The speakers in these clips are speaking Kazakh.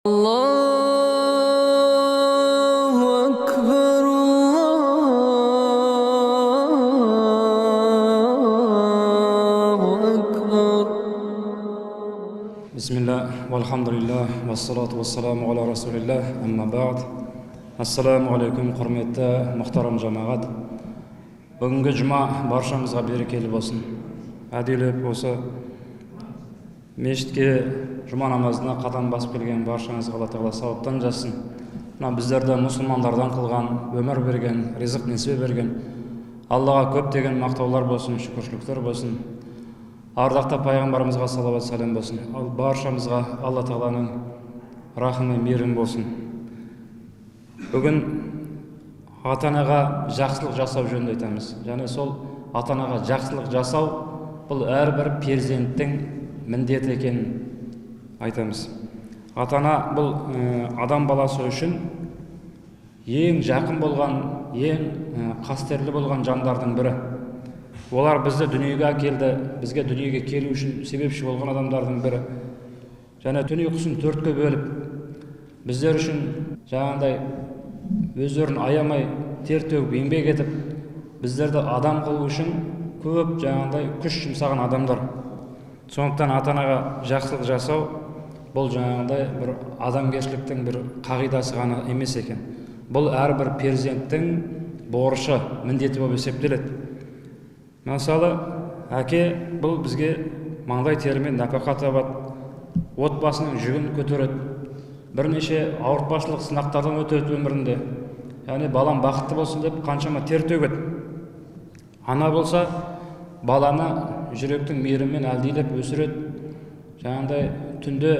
Allahu Akbar, Allahu Akbar. Bismillah, walhamdulillah, wassalatu wassalamu ala rasulillah, amma ba'd. Assalamu alaikum, құрметті мұхтарам жамағат. Бүгінгі жұма баршамызға берекелі болсын. Әділеп осы мешітке жұма намазына қадам басып келген баршаңызға Алла тағала сауаптан жазсын. Мына біздерді мұсылмандардан қылған, өмір берген, ризық несібе берген Аллаға көптеген мақтаулар болсын, шүкіршіліктер болсын. Ардақты пайғамбарымызға салауат сәлем болсын. Ал баршамызға Алла тағаланың рахымы, мейірім болсын. Бүгін ата-анаға жақсылық жасау жөнінде айтамыз. Және сол ата-анаға жақсылық жасау бұл әрбір перзенттің міндеті екенін айтамыз. Ата-ана бұл адам баласы үшін ең жақын болған, ең қастерлі болған жандардың бірі. Олар бізді дүниеге әкелді, бізге дүниеге келу үшін себепші болған адамдардың бірі. Және түн ұйқысын төртке бөліп, біздер үшін жаңағыдай өздерін аямай, тер төгіп, еңбек етіп, біздерді адам қылу үшін көп жаңағыдай күш жұмсаған адамдар. Сондықтан ата-анаға жақсылық жасау бұл жаңағыдай бір адамгершіліктің бір қағидасы ғана емес екен. Бұл әрбір перзенттің борышы, міндеті болып есептеледі. Мысалы, әке бұл бізге маңдай терімен нәпақа табады, отбасының жүгін көтереді, бірнеше ауыртпашылық сынақтардан өтеді өмірінде. Яғни балам бақытты болсын деп қаншама тер төгеді. Ана болса, баланы жүректің мейірімен әлдилеп өсіреді. Жаңағыдай түнде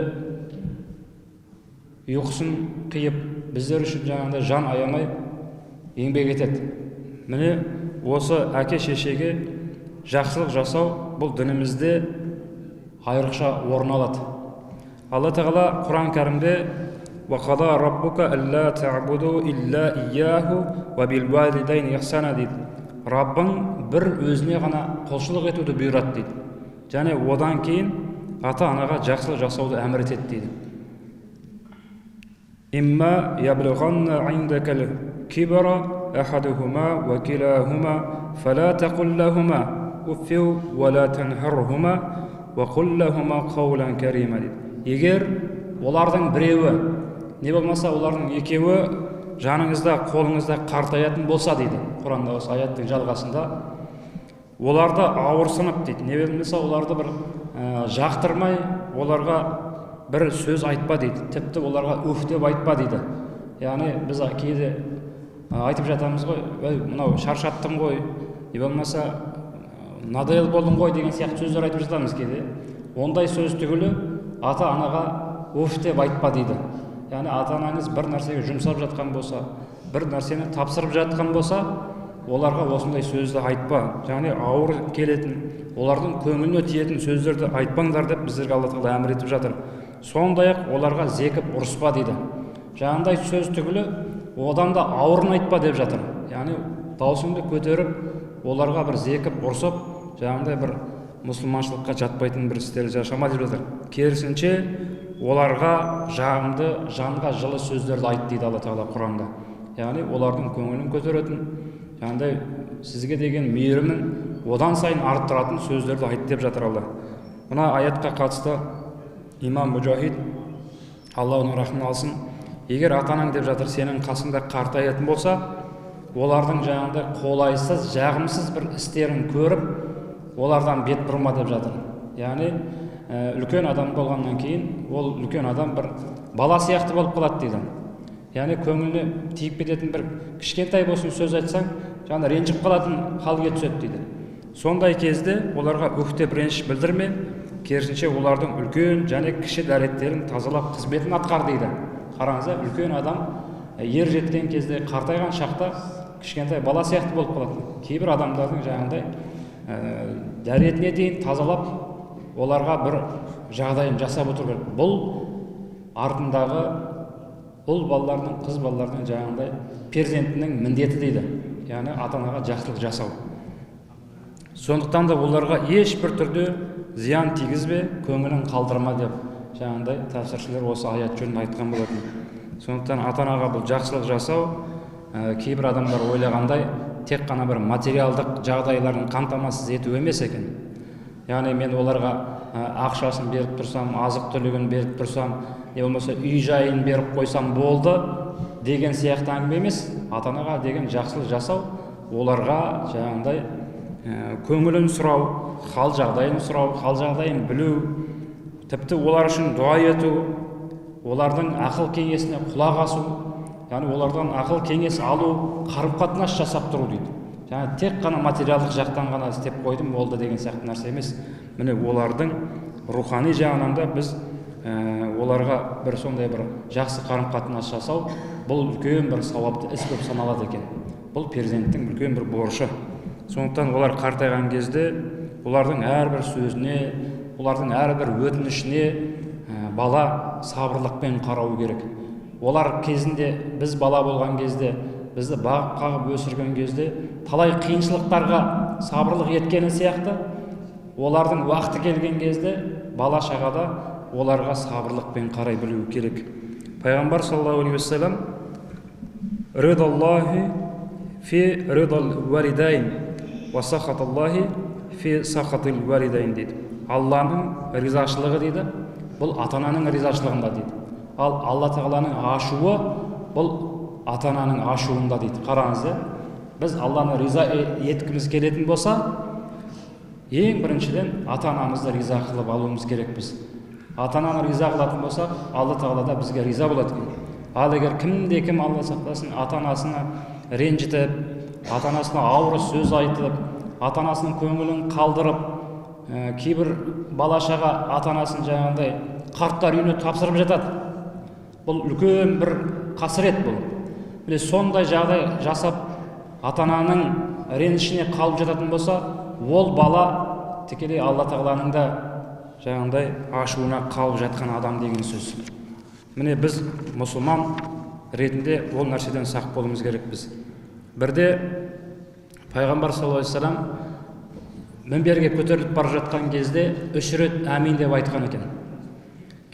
ұйқысын қиып, біздер үшін жаңағыдай жан аямай еңбек етеді. Міне осы әке шешеге жақсылық жасау бұл дінімізде айрықша орын алады. Алла тағала Құран кәрімде وَقَضَى رَبُّكَ أَلَّا تَعْبُدُوا إِلَّا إِيَّاهُ وَبِالْوَالِدَيْنِ إِحْسَانًا дейді. Раббың бір өзіне ғана құлшылық етуді бұйырады дейді. Және одан кейін ата-анаға жақсылық жасауды әмір етеді дейді. إِمَّا يَبْلُغَنَّ عِنْدَكَ الْكِبَرَ أَحَدُهُمَا وَكِلَاهُمَا فَلَا تَقُل لَّهُمَا أُفٍّ وَلَا تَنْهَرْهُمَا وَقُل لَّهُمَا قَوْلًا كَرِيمًا дейді. Егер олардың біреуі, не болмаса олардың екеуі жаныңызда, қолыңызда қартаятын болса дейді. Құранда осы аяттың жалғасында оларды ауырсынып дейді. Не болмаса оларды бір жақтырмай, оларға бір сөз айтпа дейді. Тіпті оларға уф деп айтпа дейді. Яғни біз кейде айтып жатамыз ғой, мынау шаршаттым ғой, не болмаса надоел болдың ғой деген сияқты сөздер айтып жатамыз кейде. Ондай сөз түгілі ата-анаға уф деп айтпа дейді. Яғни ата-анаңыз бір нәрсеге жұмсап жатқан болса, бір нәрсені тапсырып жатқан болса, оларға осындай сөзді айтпа. Яғни ауыр келетін, олардың көңіліне тиетін сөздерді айтпаңдар деп біздерге Алла тағала әмір етіп жатыр. Сондай-ақ оларға зекіп ұрыспа дейді. Жаңағыдай сөз түгілі одан да ауырын айтпа деп жатыр. Яғни даусыңды көтеріп, оларға бір зекіп ұрсып, жаңағыдай бір мұсылманшылыққа жатпайтын бір істер жасама деп жатыр. Керісінше оларға жағымды, жанға жылы сөздерді айт дейді Алла тағала Құранда. Яғни олардың көңілін көтеретін, яғни сізге деген мейірімін одан сайын арттыратын сөздерді айт деп жатыр Алла. Мына аятқа қатысты имам Мұжахид, Алла оның рахмын алсын, егер ата-анаң деп жатыр сенің қасыңда қартаятын болса, олардың жаңағыдай қолайсыз, жағымсыз бір істерін көріп, олардан бет бұрма деп жатыр. Яғни үлкен адам болғаннан кейін ол үлкен адам бір бала сияқты болып қалады дейді. Яғни көңіліне тиіп кететін бір кішкентай болсын сөз айтсаң, жаңа ренжіп қалатын халге түседі дейді. Сондай кезде оларға ух деп реніш білдірме, керісінше олардың үлкен және кіші дәреттерін тазалап қызметін атқар дейді. Қараңыздар, үлкен адам ер жеткен кезде, қартайған шақта кішкентай бала сияқты болып қалады. Кейбір адамдардың жаңағыдай дәретіне дейін тазалап, оларға бір жағдайын жасап отыр керек. Бұл артындағы ұл балалардың, қыз балалардың жаңағыдай перзентінің міндеті дейді. Яғни ата-анаға жақсылық жасау. Сондықтан да оларға ешбір түрде зиян тигізбе, көңілін қалдырма деп жаңағыдай тәпсіршілер осы аят жөнінде айтқан болатын. Сондықтан ата-анаға бұл жақсылық жасау кейбір адамдар ойлағандай тек қана бір материалдық жағдайларын қамтамасыз ету емес екен. Яғни мен оларға ақшасын беріп тұрсам, азық-түлігін беріп тұрсам, не болмаса үй жайын беріп қойсам болды деген сияқты әңгіме емес. Ата-анаға деген жақсылық жасау, оларға жаңағыдай көңілін сұрау, хал жағдайын сұрау, хал жағдайын білу, тіпті олар үшін дуа ету, олардың ақыл кеңесіне құлақ асу, яғни олардан ақыл кеңес алу, қарым-қатынас жасап тұру дейді. Жаңа тек қана материалдық жақтан ғана істеп қойдым болды деген сияқты нәрсе емес. Міне олардың рухани жағынан да біз оларға бір сондай бір жақсы қарым-қатынас жасау, бұл үлкен бір сауапты іс болып саналады екен. Бұл перзенттің үлкен бір борышы. Сондықтан олар қартайған кезде олардың әрбір сөзіне, олардың әрбір өтінішіне бала сабырлықпен қарау керек. Олар кезінде, біз бала болған кезде, бізді бағып қағып өсірген кезде талай қиыншылықтарға сабырлық еткені сияқты, олардың уақыты келген кезде бала шағада оларға сабырлықпен қарай білу керек. Пайғамбар саллаллаху алейхи уассалам ридаллахи фи ридал валидайн ва сахаталлахи фи сахатил валидайн дейді. Алланың ризашылығы дейді, бұл ата-ананың ризашылығында дейді. Ал Алла тағаланың ашуы бұл ата-ананың ашуында дейді. Қараңыз, біз Алланы риза еткіміз келетін болса, ең біріншіден ата-анамызды риза қылып алуымыз керек біз. Ата-ананы риза қылатын болсақ, Алла тағала да бізге риза болады екен. Ал егер кімде-кім, Алла сақтасын, ата-анасына ренжітіп, ата-анасына ауыр сөз айтып, ата-анасының көңілін қалдырып, кейбір бала-шаға ата-анасын жаңағындай қарттар үйіне тапсырып жатады. Бұл үлкен бір қасірет бұл. Міне сондай жағдай жасап, ата-ананың ренішіне қалып жататын болса, ол бала тікелей Алла тағаланың да жаңағындай ашуына қалып жатқан адам деген сөз. Міне біз мұсылман ретінде ол нәрседен сақ болуымыз керекпіз. Бірде Пайғамбар саллаллаху алейхи вассалам мінберге көтеріліп бара жатқан кезде 3 рет әмин деп айтқан екен.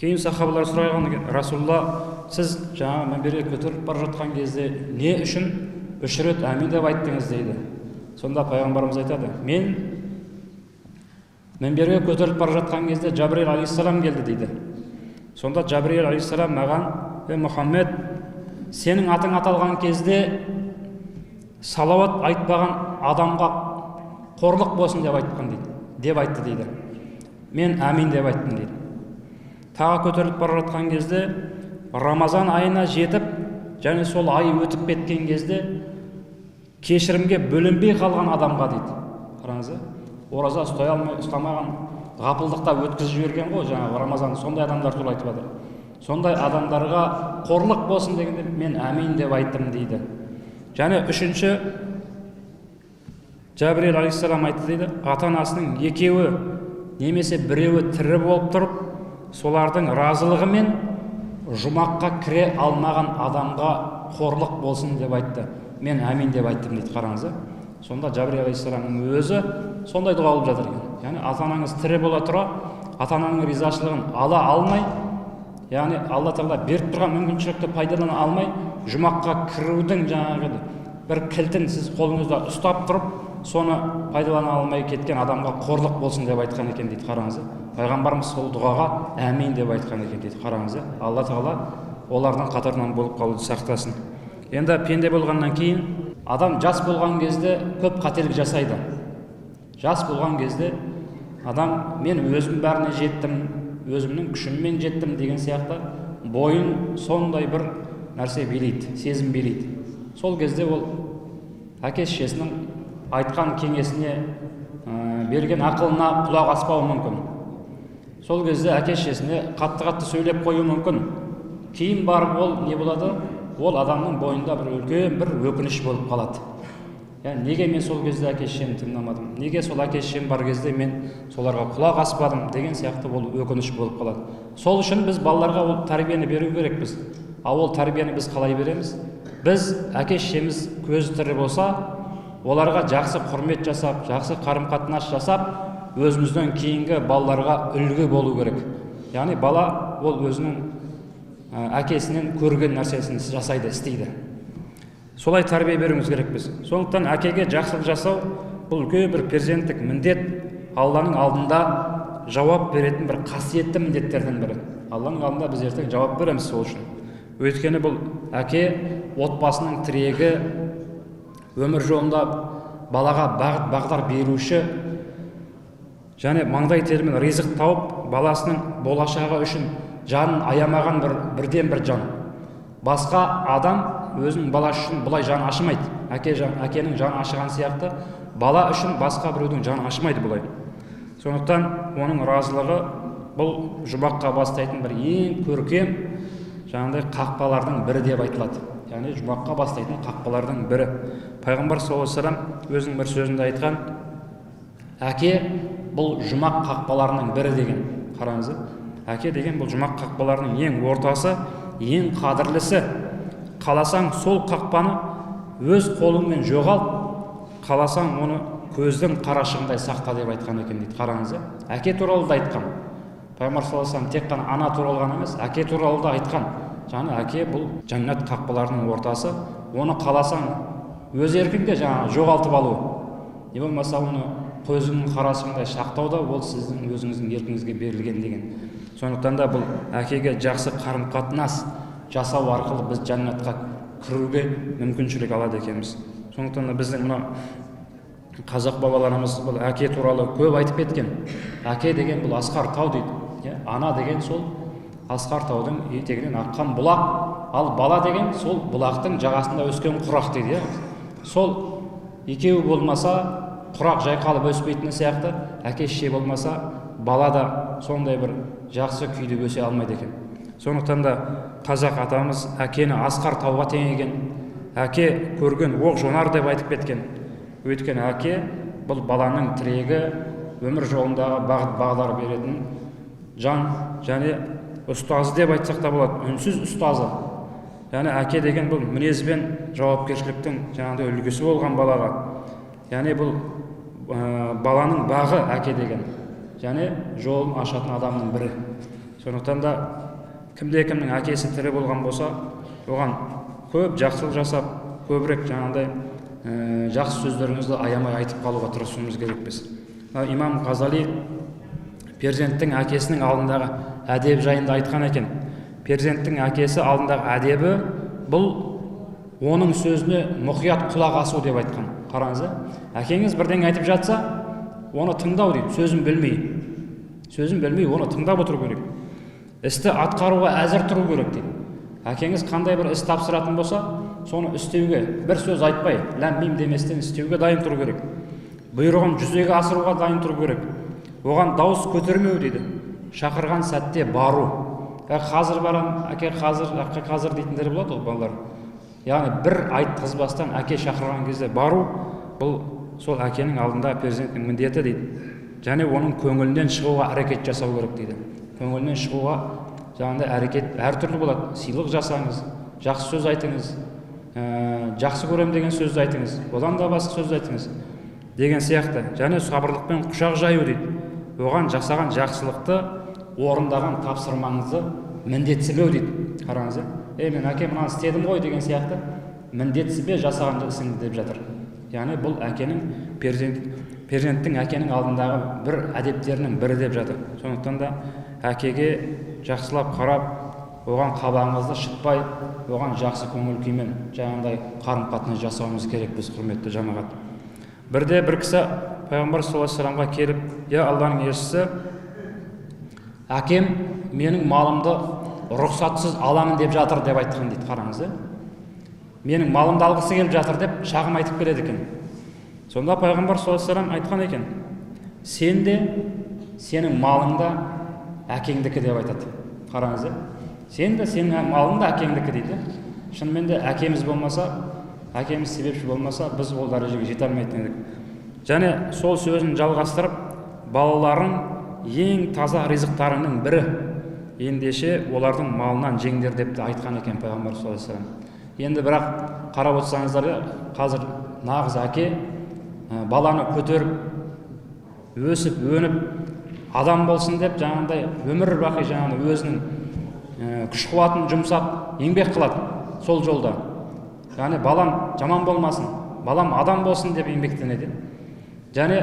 Кейін сахабалар сұраған екен: Расулалла, сіз жаңа мінберге көтеріліп бара жатқан кезде не үшін 3 рет әмин деп айттыңыз дейді. Сонда пайғамбарымыз айтады: мен мінберге көтеріліп бара жатқан кезде Жабраил алейхиссалам келді дейді. Сонда Жабраил алейхиссалам маған: Мұхаммед, сенің атың аталған кезде салауат айтпаған адамға қорлық болсын деп айтқан дейді. Деп айтты дейді. Мен әмин деп айттым дейді. Тағы көтеріліп бара жатқан кезде Рамазан айына жетіп, және сол ай өтіп кеткен кезде кешірімге бөлінбей қалған адамға дейді. Қараңыз, ораза ұстамаған, ғапылдықта өткізіп жіберген ғой жаңағы Рамазан, сондай адамдар туралы айтып жатыр. Сондай адамдарға қорлық болсын дегенде мен әмин деп айттым дейді. Және үшінші, Жабраил алейхиссалам айтты дейді, ата-анасының екеуі немесе біреуі тірі болып тұрып, солардың разылығымен жұмаққа кіре алмаған адамға қорлық болсын деп айтты. Мен әмин деп айттым дейді. Қараңыз. Сонда Жабраил алейхиссаламның өзі сондай дұға алып жатыр екен. Яғни ата-анаңыз тірі бола тұра, ата-ананың ризашылығын ала алмай, яғни Алла тағала беріп тұрған мүмкіншілікті пайдалана алмай, жұмаққа кірудің жаңағы бір кілтін сіз қолыңызда ұстап тұрып, соны пайдалана алмай кеткен адамға қорлық болсын деп айтқан екен дейді. Қараңыз. Пайғамбарымыз сол дұғаға әмин деп айтқан екен дейді. Қараңыз. Алла тағала олардың қатарынан болып қалуды сақтасын. Енді пенде болғаннан кейін адам жас болған кезде көп қателік жасайды. Жас болған кезде адам мен өзім бәріне жеттім, өзімнің күшіммен жеттім деген сияқты бойын сондай бір нәрсе билейді, сезім билейді. Сол кезде ол әке-шешесінің айтқан кеңесіне, берген ақылына құлақ аспауы мүмкін. Сол кезде әке-шешесіне қатты-қатты сөйлеп қою мүмкін. Кейін барып ол не болады? Ол адамның бойында бір үлкен бір өкініш болып қалады. Неге мен сол кезде әке-шешемді тыңдамадым? Неге сол әке-шешем бар кезде мен соларға құлақ аспадым деген сияқты ол өкініш болып қалады. Сол үшін біз балаларға ол тәрбиені беру керекпіз. Ал ол тәрбиені біз қалай береміз? Біз әке-шешеміз көзі тірі болса, оларға жақсы құрмет жасап, жақсы қарым-қатынас жасап, өзімізден кейінгі балаларға үлгі болу керек. Яғни бала ол өзінің әкесінен көрген нәрсесін жасайды, істейді. Солай тәрбие беруіміз керек біз. Сондықтан әкеге жақсылық жасау бұл үлкен бір перзенттік міндет, Алланың алдында жауап беретін бір қасиетті міндеттердің бірі. Алланың алдында біз ертең жауап береміз сол үшін. Өйткені бұл әке отбасының тірегі, өмір жолында балаға бағыт бағдар беруші, және маңдай терімен ризық тауып, баласының болашағы үшін жанын аямаған бірден бір жан. Басқа адам өзінің баласы үшін бұлай жан ашымайды. Әкенің жаны ашыған сияқты, бала үшін басқа біреудің жаны ашымайды бұлай. Сондықтан оның разылығы бұл жұмаққа бастайтын бір ең көркем жаңағыдай қақпалардың бірі деп айтылады. Яғни жұмаққа бастайтын қақпалардың бірі. Пайғамбар саллаллаху алейхи вассалам өзінің бір сөзінде айтқан, әке бұл жұмақ қақпаларының бірі деген. Қараңыз, әке деген бұл жұмақ қақпаларының ең ортасы, ең қадірлісі. Қаласаң сол қақпаны өз қолыңмен жоғалт, қаласаң оны көздің қарашығындай сақта деп айтқан екен дейді. Қараңыз, әке туралы да айтқан. Пайғамбар саллаллаху алейхи вассалам тек қана ана туралы ғана емес, әке туралы да айтқан. Жаңа әке бұл жәннат қақпаларының ортасы. Оны қаласаң өз еркіңде жаңа жоғалтып алу, не болмаса оны көзіңнің қарашығындай сақтау да ол сіздің өзіңіздің еркіңізге берілген деген. Сондықтан да бұл әкеге жақсы қарым-қатынас жасау арқылы біз жәннатқа кіруге мүмкіншілік алады екенбіз. Сондықтан да біздің мына қазақ бабаларымыз бұл әке туралы көп айтып кеткен. Әке деген бұл асқар тау дейді. Ана деген сол асқар таудың етегінен аққан бұлақ, ал бала деген сол бұлақтың жағасында өскен құрақ дейді. Сол екеуі болмаса құрақ жайқалып өспейтіні сияқты, әке шеше болмаса бала да сондай бір жақсы күйде өсе алмайды екен. Сондықтан да қазақ атамыз әкені асқар тауға теңеген, әке көрген оқ жонар деп айтып кеткен. Өйткені әке бұл баланың тірегі, өмір жолындағы бағыт бағдар беретін жан, және ұстазы деп айтсақ та болады, үнсіз ұстазы. Яғни әке деген бұл мінезбен жауапкершіліктің жаңағыдай үлгісі болған балаға. Яғни бұл баланың бағы әке деген, және жолын ашатын адамның бірі. Сондықтан да кімде-кімнің әкесі тірі болған болса, оған көп жақсылық жасап, көбірек жаңағыдай жақсы сөздеріңізді аямай айтып қалуға тырысуымыз керекпіз. Имам Ғазали перзенттің әкесінің алдындағы әдеп жайында айтқан екен. Перзенттің әкесі алдындағы әдебі бұл оның сөзіне мұқият құлақ асу деп айтқан. Қараңыз, әкеңіз бірдеңе айтып жатса, оны тыңдау дейді, сөзін білмей, оны тыңдап отыру керек. Істі атқаруға әзір тұру керек дейді. Әкеңіз қандай бір іс тапсыратын болса, соны істеуге, бір сөз айтпай, ләм-мим деместен істеуге дайын тұру керек. Бұйрығын жүзеге асыруға дайын тұру керек. Оған дауыс көтермеу дейді. Шақырған сәтте бару. Қазір барам, әке қазір дейтіндер болады ол балалар. Яғни бір айтқызбастан әке шақырған кезде бару, бұл сол әкенің алдында перзенттің міндеті дейді. Және оның көңілінен шығуға әрекет жасау керек дейді. Көңілінен шығуға жаңағыдай әрекет әртүрлі болады. Сыйлық жасаңыз, жақсы сөз айтыңыз, жақсы көрем деген сөзді айтыңыз, одан да басқа сөз айтыңыз деген сияқты. Және сабырлықпен құшақ жаю дейді. Оған жасаған жақсылықты орындаған тапсырмаңызды міндетсімеу дейді. Қараңыз, мен әке мынаны істедім ғой деген сияқты міндетсібе жасаған ісіңді деп жатыр. Яғни бұл әкенің перзенттің әкенің алдындағы бір әдептерінің бірі деп жатыр. Сондықтан да әкеге жақсылап қарап, оған қабағыңызды шытпай, оған жақсы көңіл күймен жаңағыдай қарым-қатынас жасауымыз керек біз, құрметті жамағат. Бірде бір кісі Пайғамбар саллаллаху алейхи вассаламға келіп, Алланың елшісі, әкем менің малымды рұқсатсыз аламын деп жатыр деп айтқан дейді. Қараңыз, менің малымды алғысы келіп жатыр деп шағым айтып келеді екен. Сонда Пайғамбар саллаллаху алейхи вассалам айтқан екен, сен де сенің малыңда әкеңдікі деп айтады. Қараңыз, сен де сенің малыңда әкеңдікі дейді. Шынымен де әкеміз болмаса, әкеміз себепші болмаса, біз ол дәрежеге жете алмайтын едік. Және сол сөзін жалғастырып, балаларың ең таза ризықтарының бірі, ендеше олардың малынан жеңдер деп айтқан екен Пайғамбар саллаллаху алейхи вассалам. Енді бірақ қарап отырсаңыздар, қазір нағыз әке баланы көтеріп, өсіп, өніп, адам болсын деп жаңағыдай өмір бақи жаңағы өзінің күш қуатын жұмсап еңбек қылады сол жолда. Яғни балам жаман болмасын, балам адам болсын деп еңбектенеді. Және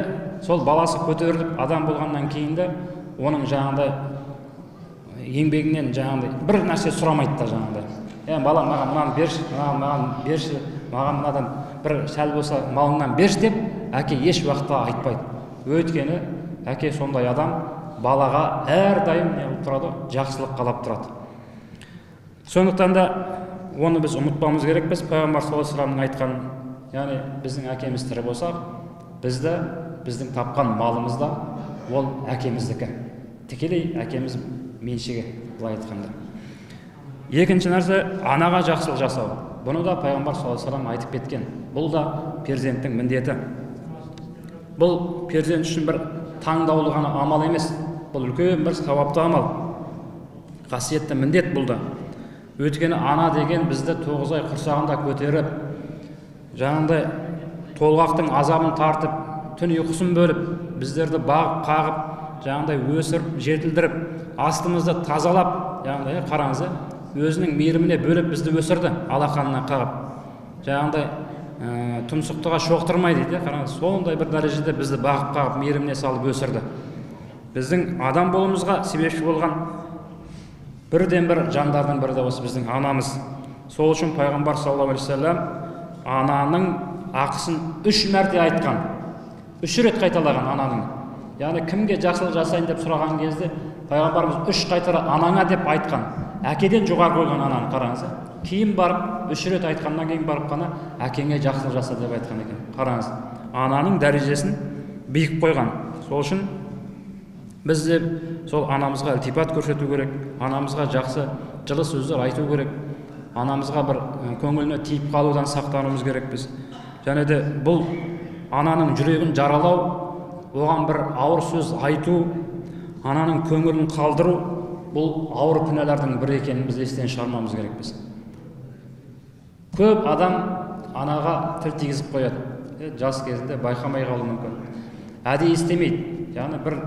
сол баласы көтеріліп адам болғаннан кейін де оның жаңағыдай еңбегінен жаңағыдай бір нәрсе сұрамайды да жаңағыдай. Балам маған мынаны берші, маған берші, маған мынадан бір сәл болса малыңнан берші деп әке еш уақытта айтпайды. Өйткені әке сондай адам балаға әрдайым не қылып тұрады, жақсылық қалап тұрады. Сондықтан да оны біз ұмытпауымыз керекпіз. Пайғамбар саллаллаху алейхи вассаламның айтқан, яғни біздің әкеміз тірі болса, біздің тапқан малымыз да ол әкеміздікі. Тікелей әкеміз меншігі, былай айтқанда. Екінші нәрсе, анаға жақсылық жасау. Бұны да Пайғамбар саллаллаху алейхи вассалам айтып кеткен. Бұл да перзенттің міндеті. Бұл перзент үшін бір таңдаулы ғана амал емес. Бұл үлкен бір сауапты амал. Қасиетті міндет бұл да. Өйткені ана деген бізді 9 ай құрсағында көтеріп, жаңағыдай толғақтың азабын тартып, түн ұйқысын бөліп, біздерді бағып, қағып, жаңағыдай өсіріп, жетілдіріп, астымызды тазалап, жаңағыдай қараңыз, өзінің мейіріміне бөліп бізді өсірді, алақанына қағып. Жаңағыдай тұмсықтыға шоқтырмай дейді, қараңыз, сондай бір дәрежеде бізді бағып, қағып, мейіріміне салып өсірді. Біздің адам болуымызға себепші болған бірден бір жандардың бірі де осы біздің анамыз. Сол үшін Пайғамбар саллаллаху алейхи вассалам ананың ақысын 3 мәрте айтқан. 3 рет қайталаған ананың. Яғни кімге жақсылық жасайын деп сұраған кезде Пайғамбарымыз 3 қайтара анаңа деп айтқан. Әкеден жоғары қойған ананы қараңыз. Кейін барып 3 рет айтқаннан кейін барып қана әкеңе жақсылық жаса деп айтқан екен. Қараңыз. Ананың дәрежесін биік қойған. Сол үшін біз де сол анамызға ілтипат көрсету керек, анамызға жақсы жылы сөздер айту керек, анамызға бір көңіліне тиіп қалудан сақтануымыз керекпіз. Және де бұл ананың жүрегін жаралау, оған бір ауыр сөз айту, ананың көңілін қалдыру, бұл ауыр күнәлардың бірі екенін біз естен шығармауымыз керекпіз. Көп адам анаға тіл тигізіп қояды, жас кезінде байқамай қалуы мүмкін. Әдейі істемейді, яғни бір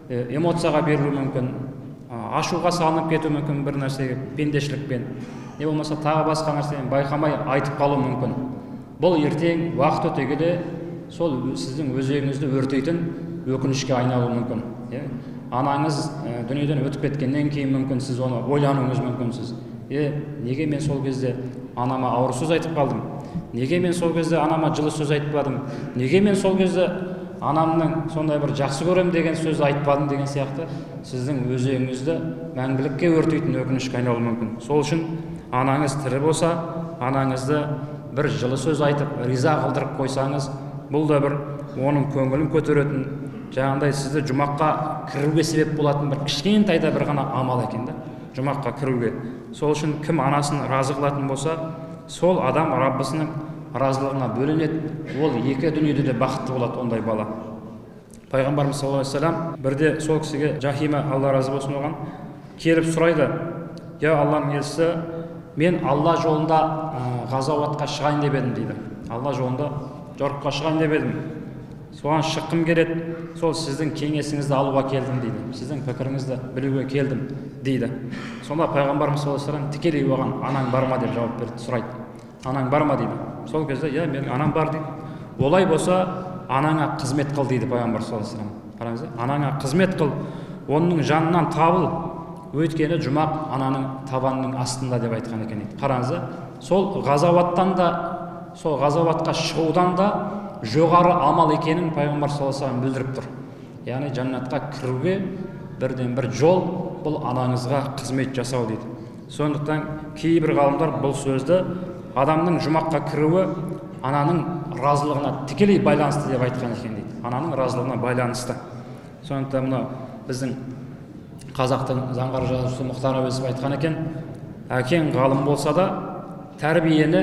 эмоцияға берілуі мүмкін, ашуға салынып кетуі мүмкін бір нәрсеге пендешілікпен, не болмаса тағы басқа нәрсені байқамай айтып қалуы мүмкін. Бұл ертең уақыт өте келе сол сіздің өзегіңізді өртейтін өкінішке айналуы мүмкін. Анаңыз дүниеден өтіп кеткеннен кейін мүмкін сіз оны ойлануыңыз мүмкінсіз. Неге мен сол кезде анама ауыр сөз айтып қалдым? Неге мен сол кезде анама жылы сөз айтып қалдым? Неге мен сол кезде анамның сондай бір жақсы көрем деген сөз айтпадым деген сияқты сіздің өзегіңізді мәңгілікке өртейтін өкінішке айналуы мүмкін. Сол үшін анаңыз тірі болса, анаңызды бір жылы сөз айтып, риза қылдырып қойсаңыз, бұл да бір оның көңілін көтеретін, жаңағыдай сізді жұмаққа кіруге себеп болатын бір кішкентай да бір ғана амал екен да, жұмаққа кіруге. Сол үшін кім анасын разы қылатын болса, сол адам Раббысының разылығына бөленеді, ол екі дүниеде де бақытты болады ондай бала. Пайғамбарымыз саллаллаху алейхи вассалам бірде сол кісіге, Жахима, Алла разы болсын оған, келіп сұрайды: "Я Алланың елшісі, мен Алла жолында ғазауатқа шығайын деп едім" дейді. Алла жолында жорыққа шығайын деп едім. Соған шыққым келеді, сол сіздің кеңесіңізді алуға келдім дейді. Сіздің пікіріңізді білуге келдім дейді. Сонда Пайғамбарымыз саллаллаху алейхи вассалам тікелей оған анаң бар ма деп жауап берді, сұрайды. Анаң бар ма дейді. Сол кезде менің анам бар дейді. Олай болса анаңа қызмет қыл дейді Пайғамбар саллаллаху алейхи вассалам. Қараңыз, анаңа қызмет қыл, оның жанынан табыл. Өйткені жұмақ ананың табанының астында деп айтқан екен дейді. Қараңыз, сол ғазауаттан да, сол ғазауатқа шығудан да жоғары амал екенін Пайғамбар саллаллаху алейхи вассалам білдіріп тұр. Яғни жәннатқа кіруге бірден бір жол бұл анаңызға қызмет жасау дейді. Сондықтан кейбір ғалымдар бұл сөзді адамның жұмаққа кіруі ананың разылығына тікелей байланысты деп айтқан екен дейді. Ананың разылығына байланысты. Сондықтан мына біздің қазақтың заңғар жазушысы Мұхтар Әуезов айтқан екен: "Әкең ғалым болса да, тәрбиені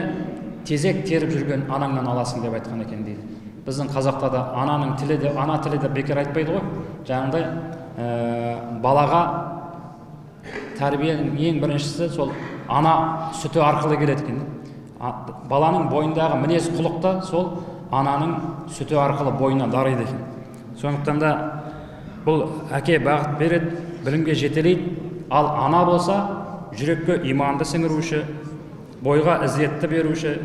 тезек теріп жүрген анаңнан аласың" деп айтқан екен дейді. Біздің қазақта да ананың тілі де, ана тілі де бекер айтпайды ғой. Жаңағыдай балаға тәрбиенің ең біріншісі сол ана сүті арқылы келеді екен. Баланың бойындағы мінез құлықта сол ананың сүті арқылы бойына дариды екен. Сондықтан да бұл әке бағыт береді, білімге жетелейді, ал ана болса жүрекке иманды сіңіруші, бойға ізетті беруші,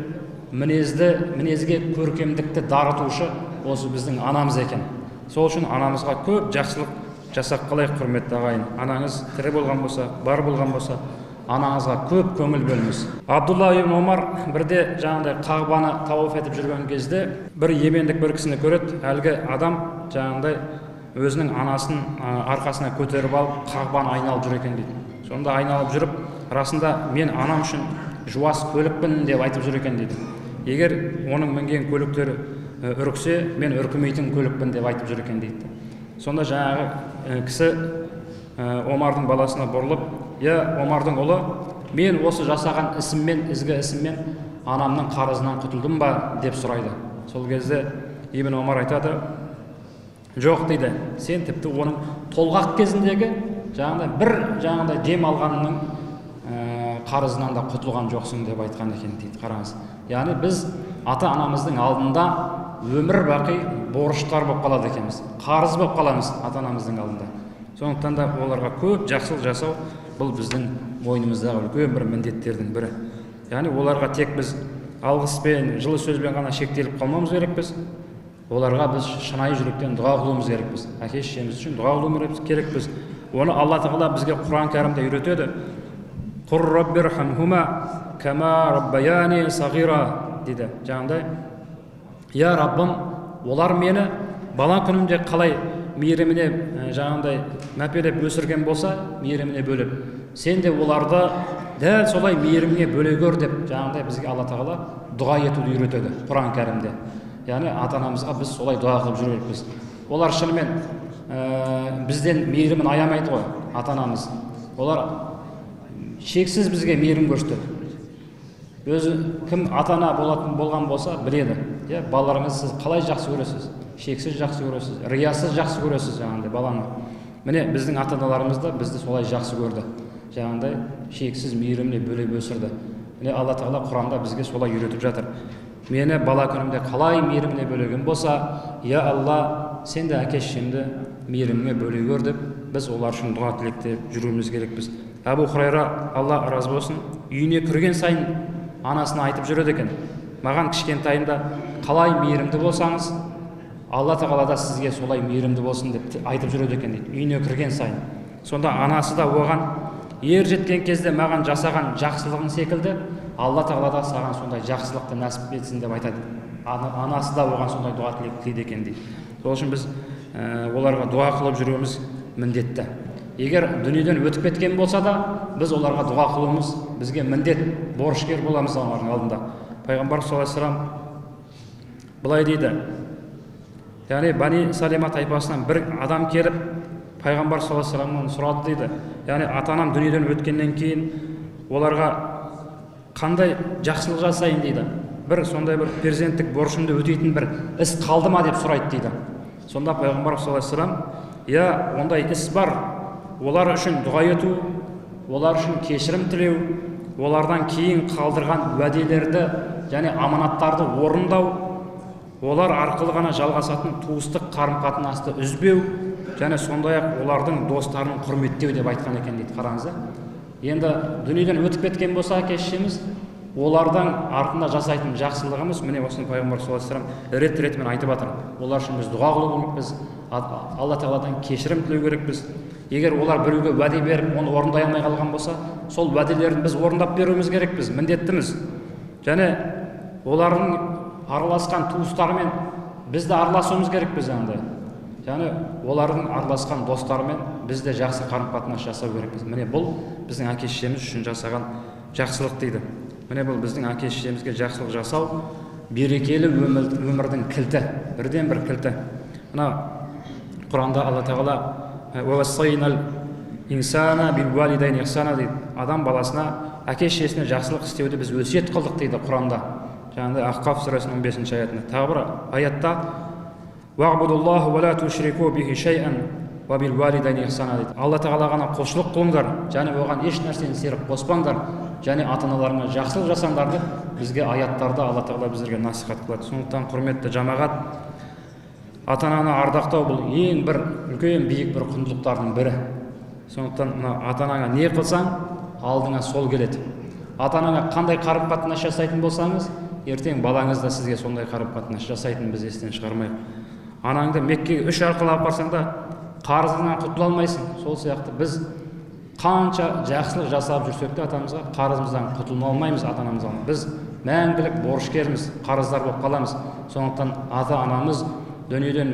мінезге көркемдікті дарытушы осы біздің анамыз екен. Сол үшін анамызға көп жақсылық жасап қалайық, құрметті ағайын. Анаңыз тірі болған болса, бар болған болса, анаңызға көп көңіл бөліңіз. Абдулла ибн Омар бірде жаңағыдай Қағбаны тауаф етіп жүрген кезде бір емендік бір кісіні көреді. Әлгі адам жаңағыдай өзінің анасын арқасына көтеріп алып Қағбаны айналып жүр екен дейді. Сонда айналып жүріп, расында мен анам үшін жуас көлікпін деп айтып жүр екен дейді. Егер оның мінген көліктері үрксе, мен үркімейтін көлікпін деп айтып жүр екен дейді. Сонда жаңағы кісі Омардың баласына бұрылып, Омардың ұлы, мен осы жасаған ісіммен, ізгі ісіммен анамның қарызынан құтылдым ба деп сұрайды. Сол кезде Ибн Омар айтады, жоқ дейді, сен тіпті оның толғақ кезіндегі жаңағыдай дем алғанның қарызынан да құтылған жоқсың деп айтқан екен дейді. Қараңыз. Яғни біз ата анамыздың алдында өмір бақи борыштар болып қалады екенбіз. Қарыз болып қаламыз ата анамыздың алдында. Сондықтан да оларға көп жақсылық жасау бұл біздің мойнымыздағы үлкен бір міндеттердің бірі. Яғни оларға тек біз алғыспен, жылы сөзбен ғана шектеліп қалмауымыз керекпіз. Оларға біз шынайы жүректен дұға қылуымыз керекпіз. Әке шешеміз үшін дұға қылуымыз керекпіз. Оны Алла Тағала бізге Құран кәрімде үйретеді. Құр раббирхамхума кама раббаяни сағира дейді. Жаңағыдай, я Раббым, олар мені бала күнімде қалай мейіріміне жаңағыдай мәпелеп өсірген болса, мейіріміне бөліп, сен де оларды дәл солай мейіріміне бөле көр деп жаңағыдай бізге Алла Тағала дұға етуді үйретеді Құран кәрімде. Яғни ата-анамызға біз солай дұға қылып жүрерміз. Олар шынымен бізден мейірімін аямайды ғой, ата-анамыз. Олар шексіз бізге мейірім көрсетеді. Өзі кім ата-ана болған болса біледі. Балаларыңыз сіз қалай жақсы көресіз? Шексіз жақсы көресіз, риясыз жақсы көресіз жаңағыдай баланы. Міне біздің ата-аналарымыз да бізді солай жақсы көрді. Жаңағыдай шексіз мейіріміне бөлеп өсірді. Міне Алла Тағала Құранда бізге солай үйретіп жатыр. Мені бала күнімде қалай мейіріміне бөлеген болса, я Алла, сен де әке шешемді мейіріміне бөле көр деп, біз олар үшін дұға тілекте жүруіміз керекпіз. Әбу Хурайра, Алла разы болсын, үйіне кірген сайын анасына айтып жүреді екен. Маған кішкентайымда қалай мейірімді болсаңыз, Алла Тағала да сізге солай мейірімді болсын деп айтып жүреді екен дейді, үйіне кірген сайын. Сонда анасы да оған ер жеткен кезде маған жасаған жақсылығың секілді, Алла Тағала да саған сондай жақсылықты нәсіп етсін деп айтады. Анасы да оған сондай дұға тілейді екен дейді. Сол үшін біз оларға дұға қылып жүруіміз міндетті. Егер дүниеден өтіп кеткен болса да, біз оларға дұға қылуымыз бізге міндет, борышкер боламыз олардың алдында. Пайғамбар саллаллаху алейхи вассалам былай дейді. Яғни Бани Салима тайпасынан бір адам келіп, Пайғамбар саллаллаху алейхи вассаламнан сұрады дейді. Яғни ата-анам дүниеден өткеннен кейін оларға қандай жақсылық жасайын дейді. Бір сондай бір перзенттік борышымды өтейтін бір іс қалды ма деп сұрайды дейді. Сонда Пайғамбар саллаллаху алейхи вассалам, ондай іс бар. Олар үшін дұға ету, олар үшін кешірім тілеу, олардан кейін қалдырған уәделерді және аманаттарды орындау, олар арқылы ғана жалғасатын туыстық қарым-қатынасты үзбеу, және сондай-ақ олардың достарын құрметтеу деп айтқан екен дейді. Қараңыздар. Енді дүниеден өтіп кеткен болса әке шешеміз, олардан артында жасайтын жақсылығымыз, міне осыны Пайғамбар саллаллаху алейхи вассалам рет-ретімен айтып жатыр. Олар үшін біз дұға қылу керекпіз, Алла Тағаладан кешірім тілеу керекпіз. Егер олар біреуге уәде беріп, оны орындай алмай қалған болса, сол уәделерін біз орындап беруіміз керекпіз, міндеттіміз. Және олардың араласқан туыстарымен біз де араласуымыз керекпіз жаңағыдай. Яғни олардың араласқан достарымен біз де жақсы қарым-қатынас жасау керекпіз. Міне бұл біздің әке шешеміз үшін жасаған жақсылық дейді. Міне бұл біздің әке шешемізге жақсылық жасау берекелі өмірдің кілті, бірден бір кілті. Мына Құранда Алла Тағала адам баласына, әке шешесіне жақсылық істеуді біз өсиет қылдық дейді Құранда. Жаңағыдай Ахқаф сүресінің 15-ші аятында. Тағы бір аятта Алла Тағала ғана құлшылық қылыңдар, және оған еш нәрсені серік қоспаңдар, және ата-аналарыңа жақсылық жасаңдар деп бізге аяттарда Алла Тағала біздерге насихат қылады. Сондықтан құрметті жамағат, ата-ананы ардақтау бұл ең бір үлкен биік бір құндылықтардың бірі. Сондықтан ата-анаңа не қылсаң, алдыңа сол келеді. Ата-анаға қандай қарым-қатынас жасайтын болсаңыз, ертең балаңыз да сізге сондай қарым-қатынас жасайтынын біз естен шығармайық. Анаңды Меккеге 3 арқылы апарсаң да қарызыңнан құтыла алмайсың. Сол сияқты біз қанша жақсылық жасап жүрсек те атамызға қарызымыздан құтыла алмаймыз ата-анамыздан. Біз мәңгілік борышкерміз, қарыздар болып қаламыз. Сондықтан ата-анамыз дүниеден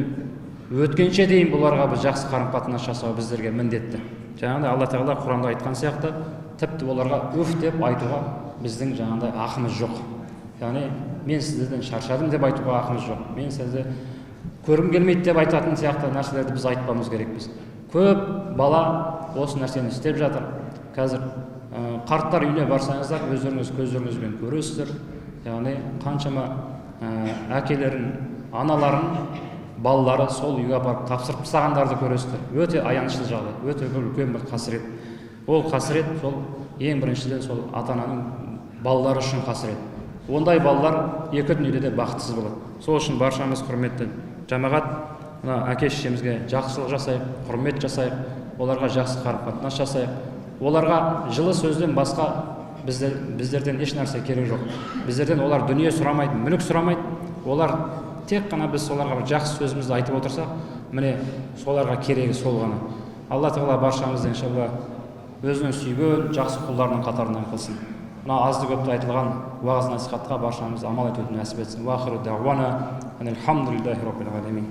өткенше дейін бұларға біз жақсы қарым-қатынас жасау біздерге міндетті. Жаңағыдай Алла Тағала Құранда айтқан сияқты, тіпті оларға өф деп айтуға біздің жаңағыдай ақымыз жоқ. Яғни мен сіздерден шаршадым деп айтуға ақымыз жоқ. Мен сізді көргім келмейді деп айтатын сияқты нәрселерді біз айтпауымыз керекпіз. Көп бала осы нәрсені істеп жатыр. Қазір қарттар үйіне барсаңыздар, өздеріңіз көздеріңізбен көресіздер. Яғни қаншама әкелерін, аналарын, балалары сол үйге апарып тапсырып тастағандарды көресіздер. Өте аянышты жағдай, өте үлкен бір қасірет. Ол қасірет сол ең біріншіден сол ата-ананың балалары үшін қасірет. Ондай балалар екі дүниеде де бақытсыз болады. Сол үшін баршамыз құрметті жамағат, әке-шешемізге жақсылық жасайық, құрмет жасайық, оларға жақсы қарым-қатынас жасайық. Оларға жылы сөзден басқа біздерден еш нәрсе керек жоқ. Біздерден олар дүние сұрамайды, мүлік сұрамайды. Олар тек қана біз соларға жақсы сөзімізді айтып отырсақ, міне соларға керегі сол ғана. Алла Тағала баршамызды иншалла өзінің сүйген жақсы құлдарының қатарынан қылсын. Мына азды көпті айтылған уағыз насихатқа баршамыз амал етуді нәсіп етсін. Уахиру дағуана анил хамдулиллахи раббил алемин.